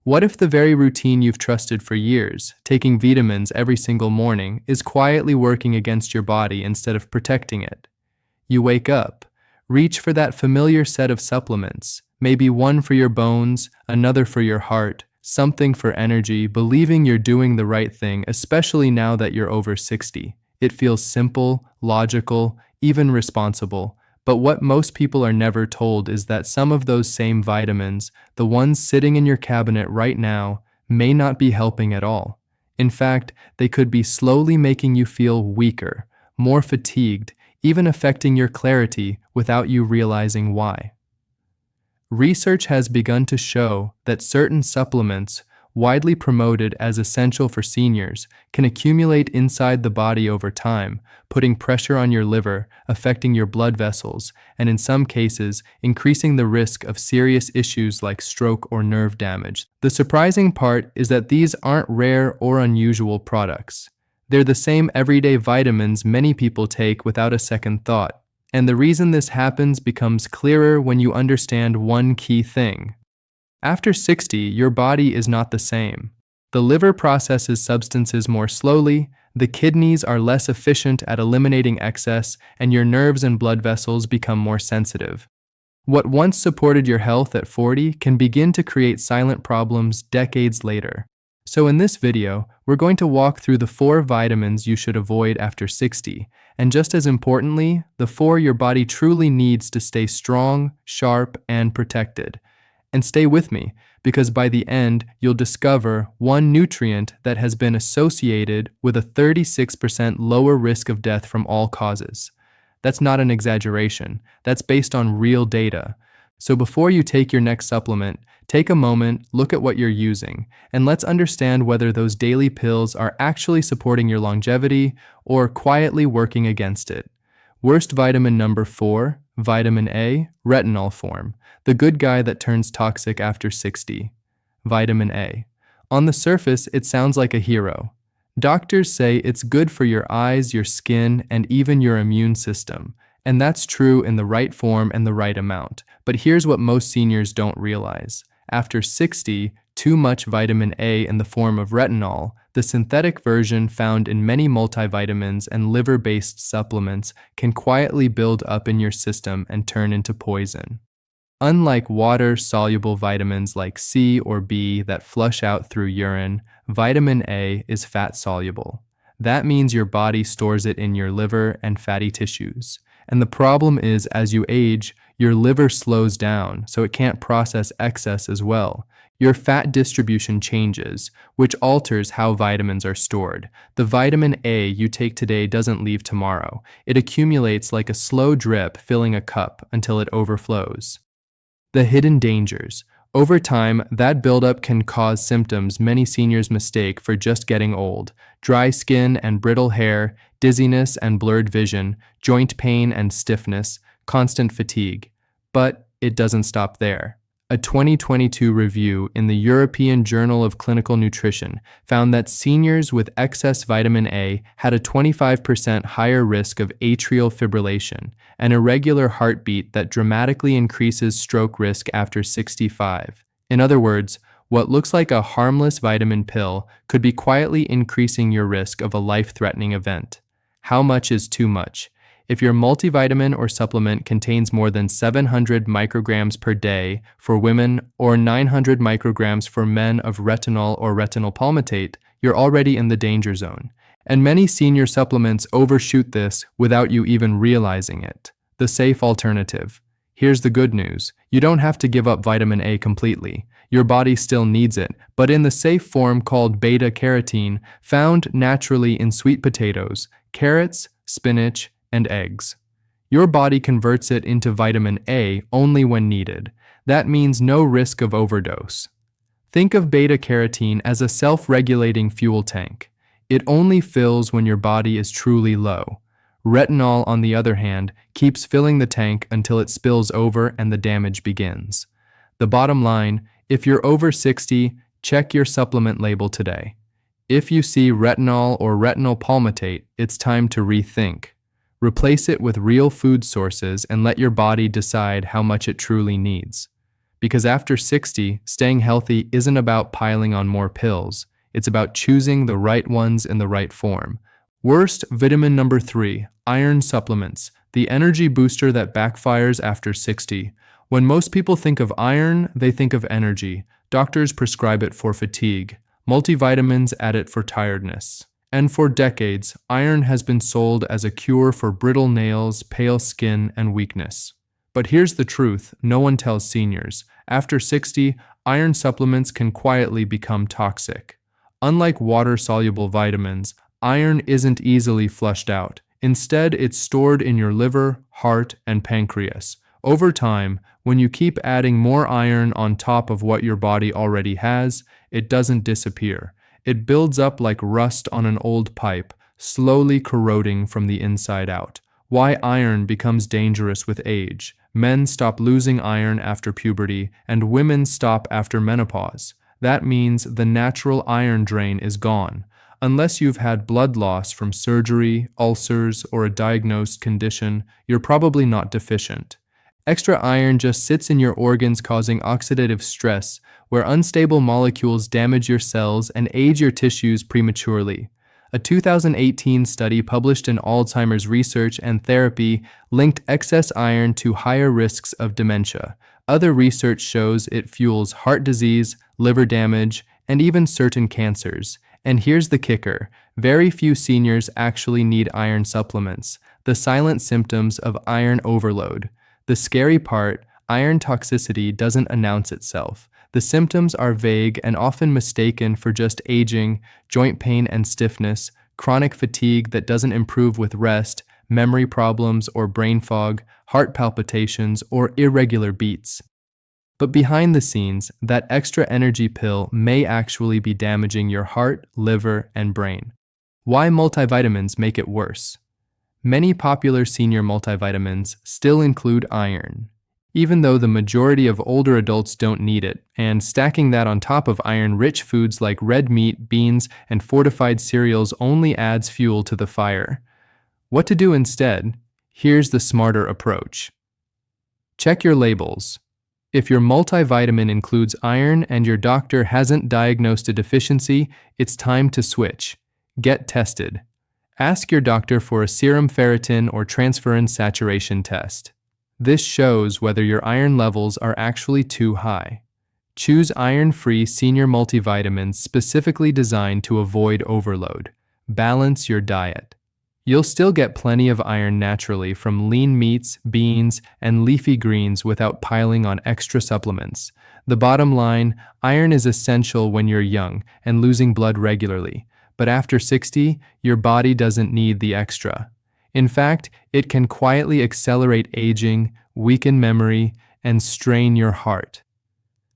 What if the very routine you've trusted for years, taking vitamins every single morning, is quietly working against your body instead of protecting it? You wake up, reach for that familiar set of supplements, maybe one for your bones, another for your heart, something for energy, believing you're doing the right thing, especially now that you're over 60. It feels simple, logical, even responsible. But what most people are never told is that some of those same vitamins, the ones sitting in your cabinet right now, may not be helping at all. In fact, they could be slowly making you feel weaker, more fatigued, even affecting your clarity without you realizing why. Research has begun to show that certain supplements, widely promoted as essential for seniors, can accumulate inside the body over time, putting pressure on your liver, affecting your blood vessels, and in some cases, increasing the risk of serious issues like stroke or nerve damage. The surprising part is that these aren't rare or unusual products. They're the same everyday vitamins many people take without a second thought. And the reason this happens becomes clearer when you understand one key thing. After 60, your body is not the same. The liver processes substances more slowly, the kidneys are less efficient at eliminating excess, and your nerves and blood vessels become more sensitive. What once supported your health at 40 can begin to create silent problems decades later. So in this video, we're going to walk through the 4 vitamins you should avoid after 60, and just as importantly, the 4 your body truly needs to stay strong, sharp, and protected. And stay with me, because by the end, you'll discover one nutrient that has been associated with a 36% lower risk of death from all causes. That's not an exaggeration. That's based on real data. So before you take your next supplement, take a moment, look at what you're using, and let's understand whether those daily pills are actually supporting your longevity or quietly working against it. Worst vitamin number 4, vitamin A, retinol form, the good guy that turns toxic after 60. Vitamin A. On the surface, it sounds like a hero. Doctors say it's good for your eyes, your skin, and even your immune system. And that's true in the right form and the right amount. But here's what most seniors don't realize. After 60, too much vitamin A in the form of retinol, the synthetic version found in many multivitamins and liver-based supplements, can quietly build up in your system and turn into poison. Unlike water-soluble vitamins like C or B that flush out through urine, vitamin A is fat-soluble. That means your body stores it in your liver and fatty tissues. And the problem is, as you age, your liver slows down, so it can't process excess as well. Your fat distribution changes, which alters how vitamins are stored. The vitamin A you take today doesn't leave tomorrow. It accumulates like a slow drip filling a cup until it overflows. The hidden dangers. Over time, that buildup can cause symptoms many seniors mistake for just getting old: dry skin and brittle hair, dizziness and blurred vision, joint pain and stiffness, constant fatigue. But it doesn't stop there. A 2022 review in the European Journal of Clinical Nutrition found that seniors with excess vitamin A had a 25% higher risk of atrial fibrillation, an irregular heartbeat that dramatically increases stroke risk after 65. In other words, what looks like a harmless vitamin pill could be quietly increasing your risk of a life-threatening event. How much is too much? If your multivitamin or supplement contains more than 700 micrograms per day for women or 900 micrograms for men of retinol or retinol palmitate, you're already in the danger zone. And many senior supplements overshoot this without you even realizing it. The safe alternative. Here's the good news. You don't have to give up vitamin A completely. Your body still needs it, but in the safe form called beta-carotene, found naturally in sweet potatoes, carrots, spinach, and eggs. Your body converts it into vitamin A only when needed. That means no risk of overdose. Think of beta-carotene as a self-regulating fuel tank. It only fills when your body is truly low. Retinol, on the other hand, keeps filling the tank until it spills over and the damage begins. The bottom line, if you're over 60, check your supplement label today. If you see retinol or retinol palmitate, it's time to rethink. Replace it with real food sources and let your body decide how much it truly needs. Because after 60, staying healthy isn't about piling on more pills. It's about choosing the right ones in the right form. Worst vitamin number 3, iron supplements, the energy booster that backfires after 60. When most people think of iron, they think of energy. Doctors prescribe it for fatigue. Multivitamins add it for tiredness. And for decades, iron has been sold as a cure for brittle nails, pale skin, and weakness. But here's the truth no one tells seniors. After 60, iron supplements can quietly become toxic. Unlike water-soluble vitamins, iron isn't easily flushed out. Instead, it's stored in your liver, heart, and pancreas. Over time, when you keep adding more iron on top of what your body already has, it doesn't disappear. It builds up like rust on an old pipe, slowly corroding from the inside out. Why iron becomes dangerous with age. Men stop losing iron after puberty, and women stop after menopause. That means the natural iron drain is gone. Unless you've had blood loss from surgery, ulcers, or a diagnosed condition, you're probably not deficient. Extra iron just sits in your organs causing oxidative stress, where unstable molecules damage your cells and age your tissues prematurely. A 2018 study published in Alzheimer's Research and Therapy linked excess iron to higher risks of dementia. Other research shows it fuels heart disease, liver damage, and even certain cancers. And here's the kicker: very few seniors actually need iron supplements, the silent symptoms of iron overload. The scary part, iron toxicity doesn't announce itself. The symptoms are vague and often mistaken for just aging, joint pain and stiffness, chronic fatigue that doesn't improve with rest, memory problems or brain fog, heart palpitations, or irregular beats. But behind the scenes, that extra energy pill may actually be damaging your heart, liver, and brain. Why multivitamins make it worse? Many popular senior multivitamins still include iron, even though the majority of older adults don't need it, and stacking that on top of iron-rich foods like red meat, beans, and fortified cereals only adds fuel to the fire. What to do instead? Here's the smarter approach. Check your labels. If your multivitamin includes iron and your doctor hasn't diagnosed a deficiency, it's time to switch. Get tested. Ask your doctor for a serum ferritin or transferrin saturation test. This shows whether your iron levels are actually too high. Choose iron-free senior multivitamins specifically designed to avoid overload. Balance your diet. You'll still get plenty of iron naturally from lean meats, beans, and leafy greens without piling on extra supplements. The bottom line, iron is essential when you're young and losing blood regularly. But after 60, your body doesn't need the extra. In fact, it can quietly accelerate aging, weaken memory, and strain your heart.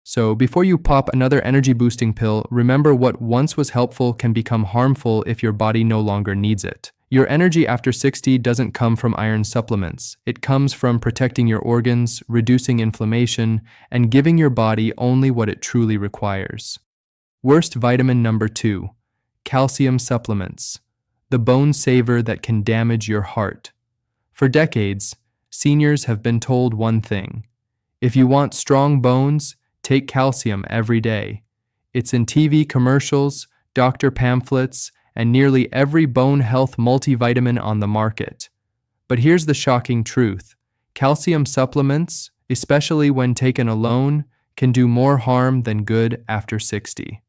So before you pop another energy-boosting pill, remember what once was helpful can become harmful if your body no longer needs it. Your energy after 60 doesn't come from iron supplements. It comes from protecting your organs, reducing inflammation, and giving your body only what it truly requires. Worst vitamin number 2, calcium supplements, the bone saver that can damage your heart. For decades, seniors have been told one thing: if you want strong bones, take calcium every day. It's in TV commercials, doctor pamphlets, and nearly every bone health multivitamin on the market. But here's the shocking truth: calcium supplements, especially when taken alone, can do more harm than good after 60.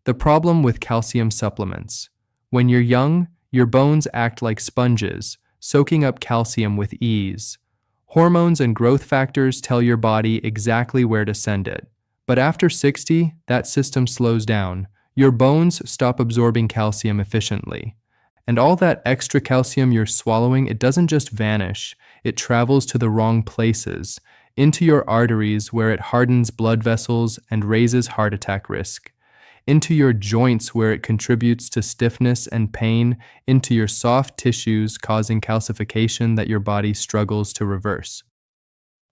The problem with calcium supplements: when you're young, your bones act like sponges, soaking up calcium with ease. Hormones and growth factors tell your body exactly where to send it. But after 60, that system slows down. Your bones stop absorbing calcium efficiently. And all that extra calcium you're swallowing, it doesn't just vanish. It travels to the wrong places, into your arteries where it hardens blood vessels and raises heart attack risk, into your joints where it contributes to stiffness and pain, into your soft tissues causing calcification that your body struggles to reverse.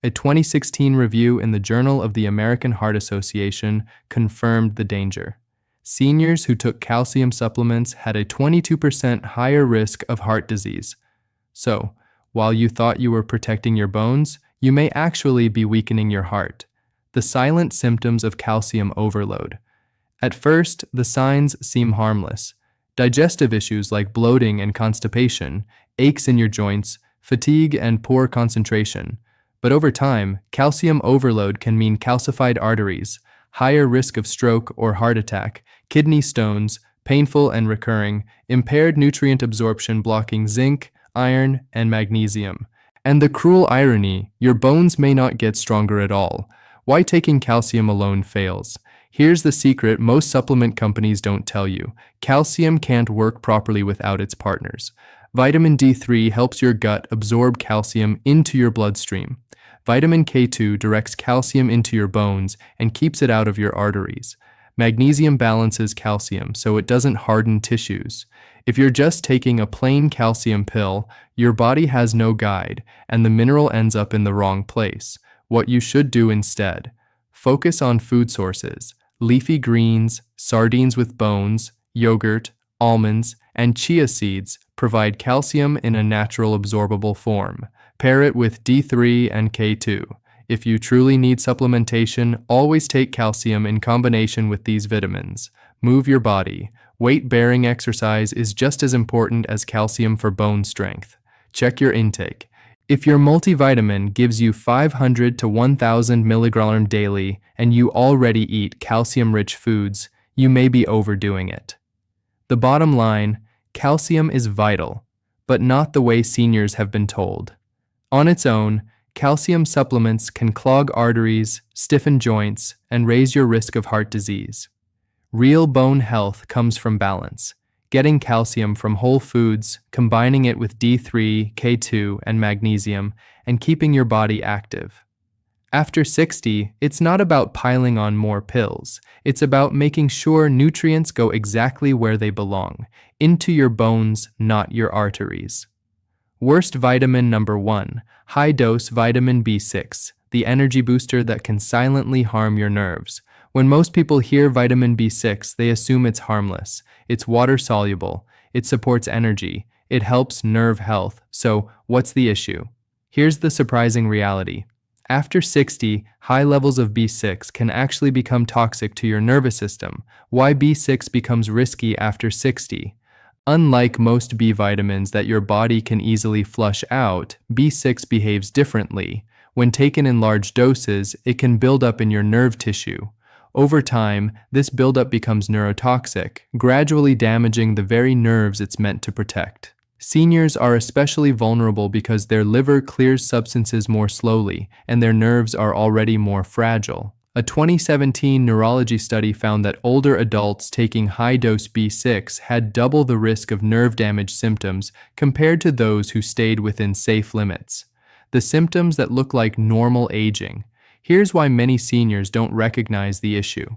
A 2016 review in the Journal of the American Heart Association confirmed the danger. Seniors who took calcium supplements had a 22% higher risk of heart disease. So, while you thought you were protecting your bones, you may actually be weakening your heart. the silent symptoms of calcium overload. At first, the signs seem harmless. Digestive issues like bloating and constipation, aches in your joints, fatigue, and poor concentration. But over time, calcium overload can mean calcified arteries, higher risk of stroke or heart attack, kidney stones, painful and recurring, impaired nutrient absorption blocking zinc, iron, and magnesium. And the cruel irony, your bones may not get stronger at all. Why taking calcium alone fails? Here's the secret most supplement companies don't tell you. Calcium can't work properly without its partners. Vitamin D3 helps your gut absorb calcium into your bloodstream. Vitamin K2 directs calcium into your bones and keeps it out of your arteries. Magnesium balances calcium so it doesn't harden tissues. If you're just taking a plain calcium pill, your body has no guide, and the mineral ends up in the wrong place. What you should do instead: focus on food sources. Leafy greens, sardines with bones, yogurt, almonds, and chia seeds provide calcium in a natural absorbable form. Pair it with D3 and K2. If you truly need supplementation, always take calcium in combination with these vitamins. Move your body. Weight-bearing exercise is just as important as calcium for bone strength. Check your intake. If your multivitamin gives you 500 to 1,000 milligrams daily and you already eat calcium-rich foods, you may be overdoing it. The bottom line, calcium is vital, but not the way seniors have been told. On its own, calcium supplements can clog arteries, stiffen joints, and raise your risk of heart disease. Real bone health comes from balance. Getting calcium from whole foods, combining it with D3, K2, and magnesium, and keeping your body active. After 60, it's not about piling on more pills. It's about making sure nutrients go exactly where they belong, into your bones, not your arteries. Worst vitamin number 1, high-dose vitamin B6, the energy booster that can silently harm your nerves. When most people hear vitamin B6, they assume it's harmless. It's water-soluble. It supports energy. It helps nerve health. So, what's the issue? Here's the surprising reality. After 60, high levels of B6 can actually become toxic to your nervous system. Why B6 becomes risky after 60? Unlike most B vitamins that your body can easily flush out, B6 behaves differently. When taken in large doses, it can build up in your nerve tissue. Over time, this buildup becomes neurotoxic, gradually damaging the very nerves it's meant to protect. Seniors are especially vulnerable because their liver clears substances more slowly, and their nerves are already more fragile. A 2017 neurology study found that older adults taking high-dose B6 had double the risk of nerve damage symptoms compared to those who stayed within safe limits. The symptoms that look like normal aging. Here's why many seniors don't recognize the issue.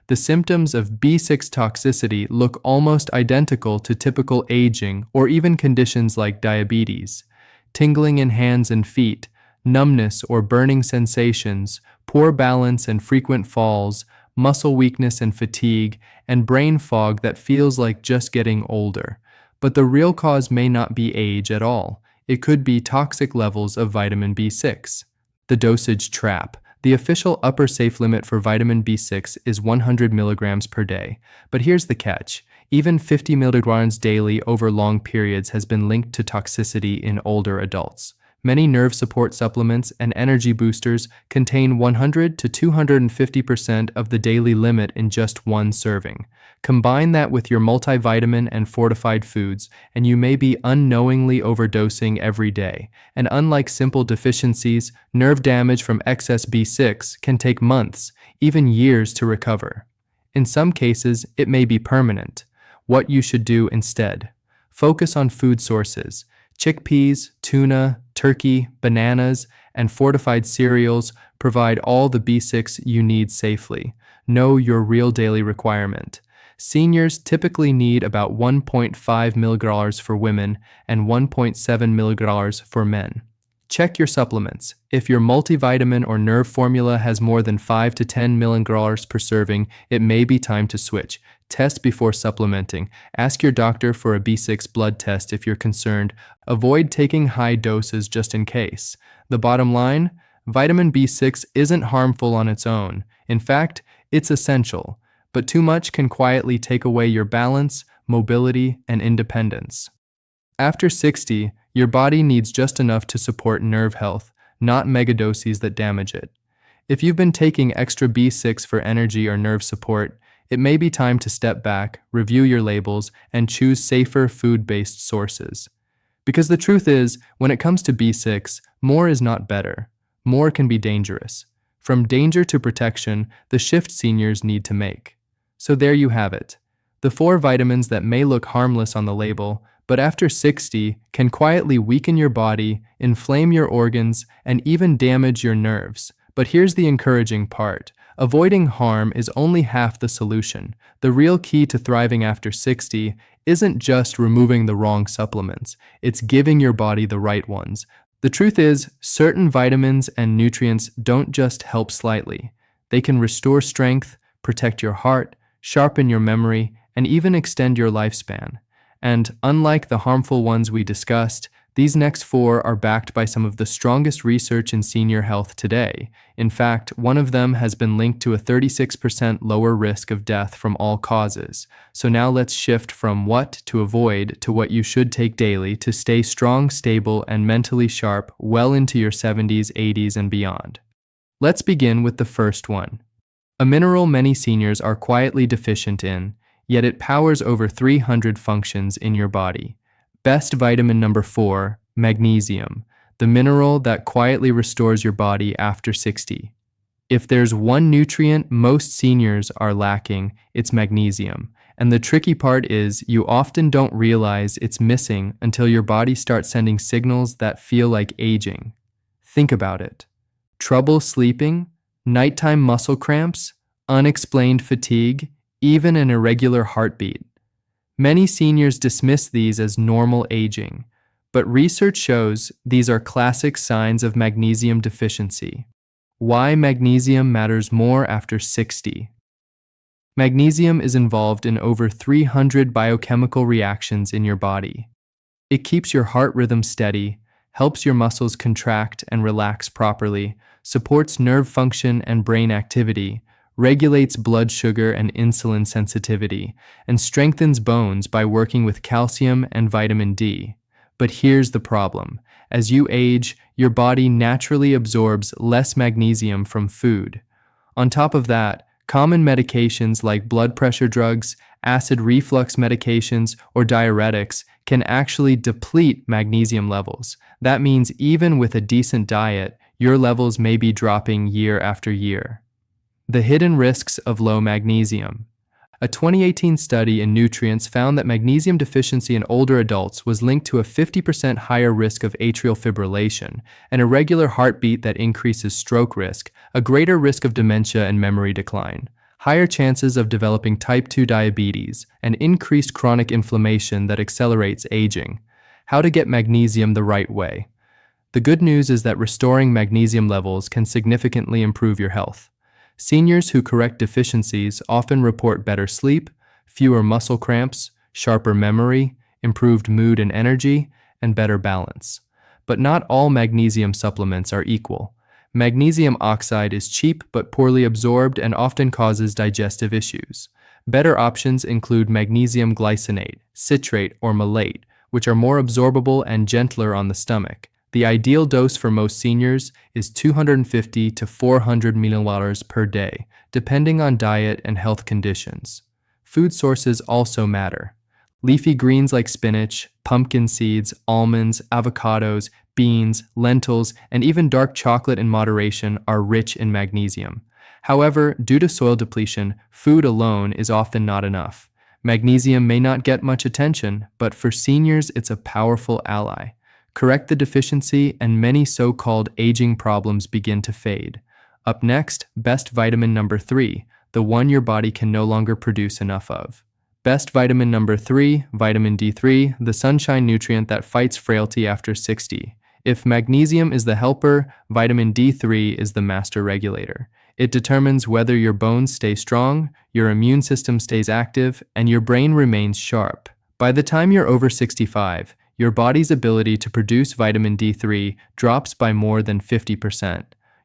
The symptoms of B6 toxicity look almost identical to typical aging or even conditions like diabetes. Tingling in hands and feet, numbness or burning sensations, poor balance and frequent falls, muscle weakness and fatigue, and brain fog that feels like just getting older. But the real cause may not be age at all. It could be toxic levels of vitamin B6. The dosage trap. The official upper safe limit for vitamin B6 is 100 milligrams per day. But here's the catch. Even 50 milligrams daily over long periods has been linked to toxicity in older adults. Many nerve support supplements and energy boosters contain 100 to 250% of the daily limit in just one serving. Combine that with your multivitamin and fortified foods, and you may be unknowingly overdosing every day. And unlike simple deficiencies, nerve damage from excess B6 can take months, even years to recover. In some cases, it may be permanent. What you should do instead: focus on food sources. Chickpeas, tuna, turkey, bananas, and fortified cereals provide all the B6 you need safely. Know your real daily requirement. Seniors typically need about 1.5 milligrams for women and 1.7 milligrams for men. Check your supplements. If your multivitamin or nerve formula has more than 5 to 10 milligrams per serving, it may be time to switch. Test before supplementing. Ask your doctor for a B6 blood test if you're concerned. Avoid taking high doses just in case. The bottom line: Vitamin B6 isn't harmful on its own. In fact, it's essential, but too much can quietly take away your balance, mobility, and independence. After 60, your body needs just enough to support nerve health, not megadoses that damage it. If you've been taking extra B6 for energy or nerve support, it may be time to step back, review your labels, and choose safer food-based sources. Because the truth is, when it comes to B6, more is not better. More can be dangerous. From danger to protection, the shift seniors need to make. So there you have it. The 4 vitamins that may look harmless on the label, but after 60 can quietly weaken your body, inflame your organs, and even damage your nerves. But here's the encouraging part. Avoiding harm is only half the solution. The real key to thriving after 60 isn't just removing the wrong supplements, it's giving your body the right ones. The truth is, certain vitamins and nutrients don't just help slightly. They can restore strength, protect your heart, sharpen your memory, and even extend your lifespan. And unlike the harmful ones we discussed, these next 4 are backed by some of the strongest research in senior health today. In fact, one of them has been linked to a 36% lower risk of death from all causes. So now let's shift from what to avoid to what you should take daily to stay strong, stable, and mentally sharp well into your 70s, 80s, and beyond. Let's begin with the first one. A mineral many seniors are quietly deficient in, yet it powers over 300 functions in your body. Best vitamin number 4, magnesium, the mineral that quietly restores your body after 60. If there's one nutrient most seniors are lacking, it's magnesium. And the tricky part is you often don't realize it's missing until your body starts sending signals that feel like aging. Think about it. Trouble sleeping, nighttime muscle cramps, unexplained fatigue, even an irregular heartbeat. Many seniors dismiss these as normal aging, but research shows these are classic signs of magnesium deficiency. Why magnesium matters more after 60. Magnesium is involved in over 300 biochemical reactions in your body. It keeps your heart rhythm steady, helps your muscles contract and relax properly, supports nerve function and brain activity, regulates blood sugar and insulin sensitivity, and strengthens bones by working with calcium and vitamin D. But here's the problem. As you age, your body naturally absorbs less magnesium from food. On top of that, common medications like blood pressure drugs, acid reflux medications, or diuretics can actually deplete magnesium levels. That means even with a decent diet, your levels may be dropping year after year. The hidden risks of low magnesium. A 2018 study in Nutrients found that magnesium deficiency in older adults was linked to a 50% higher risk of atrial fibrillation, an irregular heartbeat that increases stroke risk, a greater risk of dementia and memory decline, higher chances of developing type 2 diabetes, and increased chronic inflammation that accelerates aging. How to get magnesium the right way. The good news is that restoring magnesium levels can significantly improve your health. Seniors who correct deficiencies often report better sleep, fewer muscle cramps, sharper memory, improved mood and energy, and better balance. But not all magnesium supplements are equal. Magnesium oxide is cheap but poorly absorbed and often causes digestive issues. Better options include magnesium glycinate, citrate, or malate, which are more absorbable and gentler on the stomach. The ideal dose for most seniors is 250 to 400 milliliters per day, depending on diet and health conditions. Food sources also matter. Leafy greens like spinach, pumpkin seeds, almonds, avocados, beans, lentils, and even dark chocolate in moderation are rich in magnesium. However, due to soil depletion, food alone is often not enough. Magnesium may not get much attention, but for seniors it's a powerful ally. Correct the deficiency and many so-called aging problems begin to fade. Up next, best vitamin number 3, the one your body can no longer produce enough of. Best vitamin number 3, vitamin D3, the sunshine nutrient that fights frailty after 60. If magnesium is the helper, vitamin D3 is the master regulator. It determines whether your bones stay strong, your immune system stays active, and your brain remains sharp. By the time you're over 65, your body's ability to produce vitamin D3 drops by more than 50%.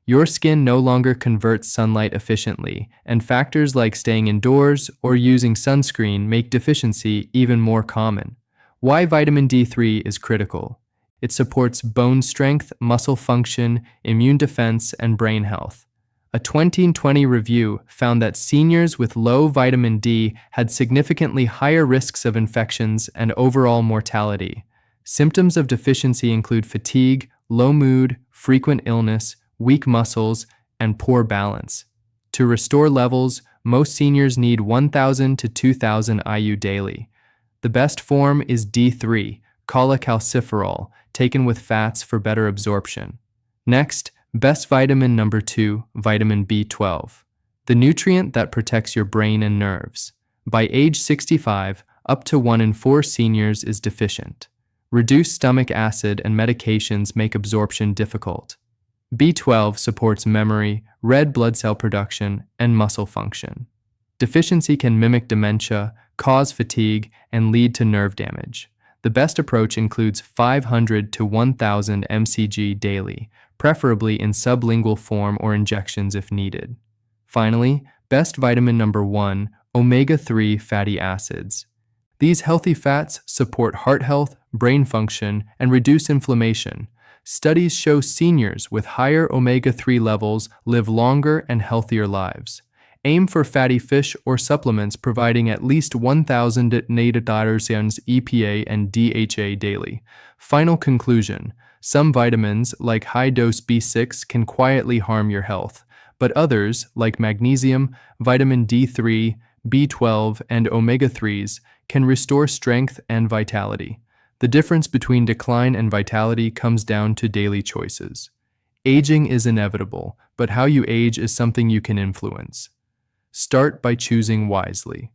Your skin no longer converts sunlight efficiently, and factors like staying indoors or using sunscreen make deficiency even more common. Why vitamin D3 is critical. It supports bone strength, muscle function, immune defense, and brain health. A 2020 review found that seniors with low vitamin D had significantly higher risks of infections and overall mortality. Symptoms of deficiency include fatigue, low mood, frequent illness, weak muscles, and poor balance. To restore levels, most seniors need 1,000 to 2,000 IU daily. The best form is D3, cholecalciferol, taken with fats for better absorption. Next, best vitamin number 2, vitamin B12, the nutrient that protects your brain and nerves. By age 65, up to 1 in 4 seniors is deficient. Reduced stomach acid and medications make absorption difficult. B12 supports memory, red blood cell production, and muscle function. Deficiency can mimic dementia, cause fatigue, and lead to nerve damage. The best approach includes 500 to 1,000 mcg daily, preferably in sublingual form or injections if needed. Finally, best vitamin number 1, omega-3 fatty acids. These healthy fats support heart health, brain function, and reduce inflammation. Studies show seniors with higher omega-3 levels live longer and healthier lives. Aim for fatty fish or supplements providing at least 1,000 EPA and DHA daily. Final conclusion: some vitamins, like high-dose B6, can quietly harm your health, but others, like magnesium, vitamin D3, B12, and omega-3s, can restore strength and vitality. The difference between decline and vitality comes down to daily choices. Aging is inevitable, but how you age is something you can influence. Start by choosing wisely.